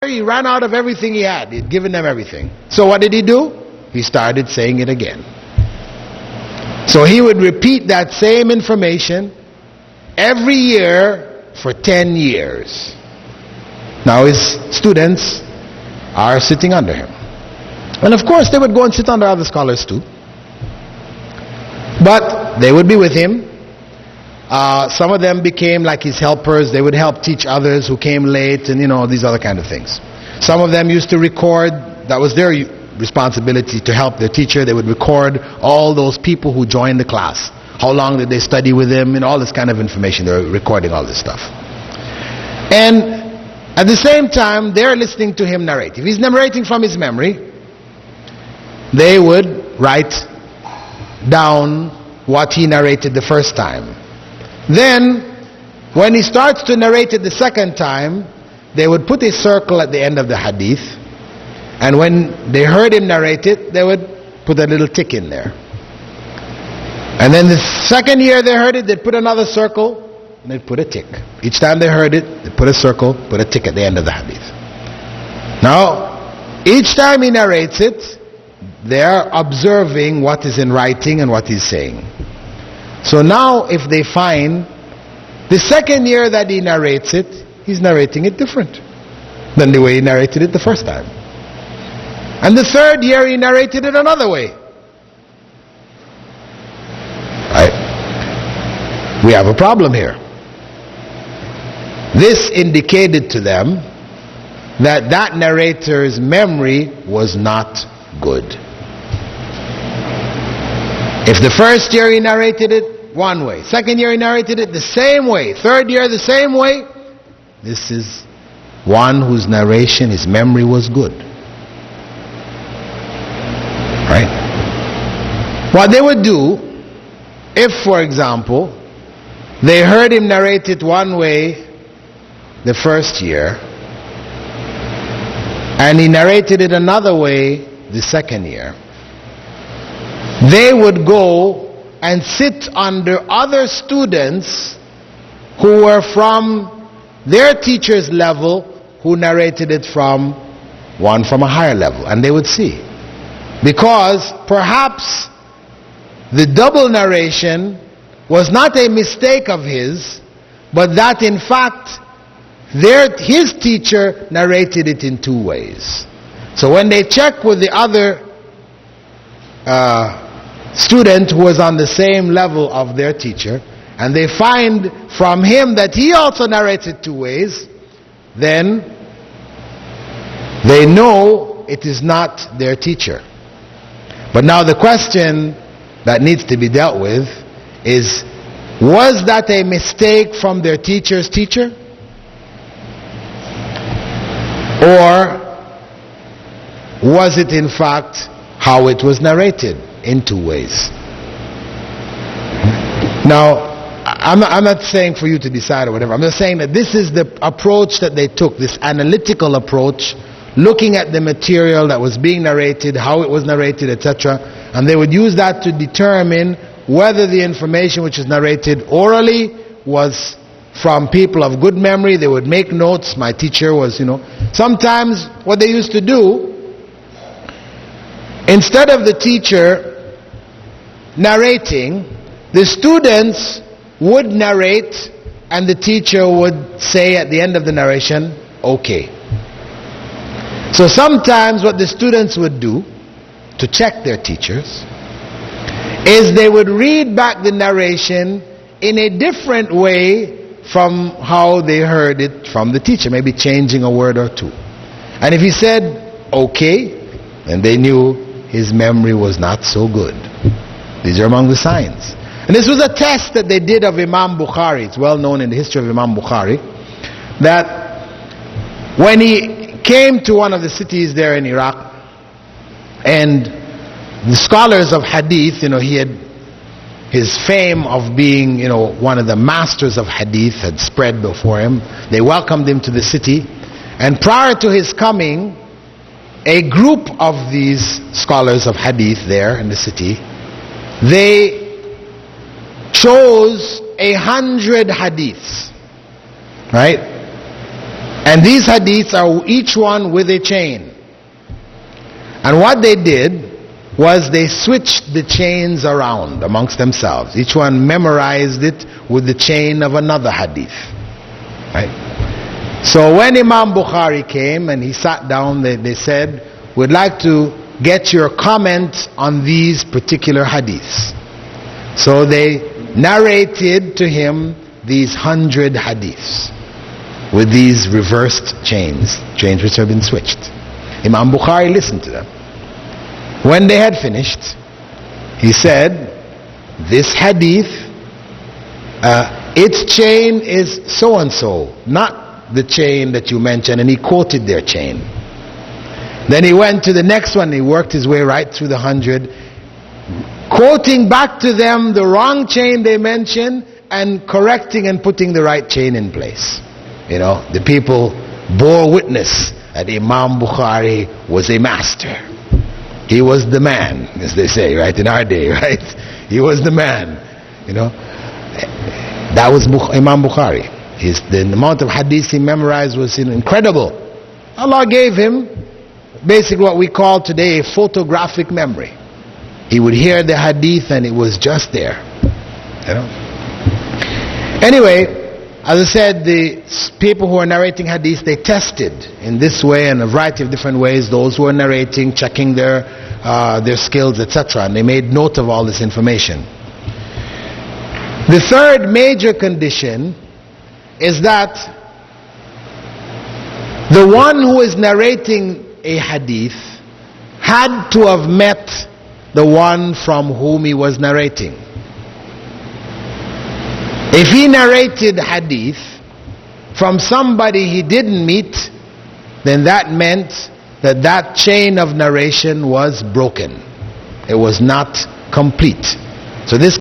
He ran out of everything he had. He'd given them everything. So what did he do? He started saying it again. So he would repeat that same information every year for 10 years. Now his students are sitting under him. And of course they would go and sit under other scholars too. But they would be with him. Some of them became like his helpers. They would help teach others who came late, and these other kind of things. Some of them used to record. That was their responsibility, to help their teacher. They would record all those people who joined the class. How long did they study with him, and all this kind of information. They were recording all this stuff. And at the same time, they're listening to him narrate. If he's narrating from his memory, they would write down what he narrated the first time. Then, when he starts to narrate it the second time, they would put a circle at the end of the hadith, and when they heard him narrate it, they would put a little tick in there. And then the second year they heard it, they'd put another circle, and they'd put a tick. Each time they heard it, they'd put a circle, put a tick at the end of the hadith. Now, each time he narrates it, they're observing what is in writing and what he's saying. So now if they find the second year that he narrates it, he's narrating it different than the way he narrated it the first time. And the third year he narrated it another way. Right? We have a problem here. This indicated to them that that narrator's memory was not good. If the first year he narrated it one way, second year he narrated it the same way, third year the same way, this is one whose narration, his memory was good. Right? What they would do, if for example they heard him narrate it one way the first year and he narrated it another way the second year, they would go and sit under other students who were from their teacher's level, who narrated it from one from a higher level, and they would see. Because perhaps the double narration was not a mistake of his, but that in fact his teacher narrated it in two ways. So when they check with the other student who was on the same level of their teacher, and they find from him that he also narrated two ways, then they know it is not their teacher. But now the question that needs to be dealt with is, was that a mistake from their teacher's teacher? Or was it in fact how it was narrated in two ways? Now, I'm not saying for you to decide or whatever. I'm just saying that this is the approach that they took, this analytical approach, looking at the material that was being narrated, how it was narrated, etc. And they would use that to determine whether the information which is narrated orally was from people of good memory. They would make notes. My teacher was, Sometimes what they used to do, instead of the teacher narrating, the students would narrate, and the teacher would say at the end of the narration, okay. So sometimes what the students would do to check their teachers is they would read back the narration in a different way from how they heard it from the teacher, maybe changing a word or two. And if he said okay, then they knew his memory was not so good. These are among the signs. And this was a test that they did of Imam Bukhari. It's well known in the history of Imam Bukhari that when he came to one of the cities there in Iraq, and the scholars of Hadith, he had his fame of being, one of the masters of Hadith had spread before him. They welcomed him to the city, and prior to his coming, a group of these scholars of Hadith there in the city, they chose 100 hadiths, right? And these hadiths are each one with a chain. And what they did was they switched the chains around amongst themselves. Each one memorized it with the chain of another hadith. Right? So when Imam Bukhari came and he sat down, they said, we'd like to get your comment on these particular hadiths. So they narrated to him these 100 hadiths with these reversed chains which have been switched. Imam Bukhari listened to them. When they had finished, he said, this hadith, its chain is so and so, not the chain that you mentioned, and he quoted their chain. Then he went to the next one, he worked his way right through the 100, quoting back to them the wrong chain they mentioned and correcting and putting the right chain in place. You know, the people bore witness that Imam Bukhari was a master. He was the man, as they say, right, in our day, right? He was the man, you know. That was Imam Bukhari. The amount of hadith he memorized was incredible. Allah gave him basically what we call today a photographic memory. He would hear the hadith and it was just there, you know. Anyway, as I said, the people who are narrating hadith, they tested in this way and a variety of different ways those who are narrating, checking their skills, etc. And they made note of all this information. The third major condition is that the one who is narrating a hadith had to have met the one from whom he was narrating. If he narrated hadith from somebody he didn't meet, then that meant that that chain of narration was broken. It was not complete. So this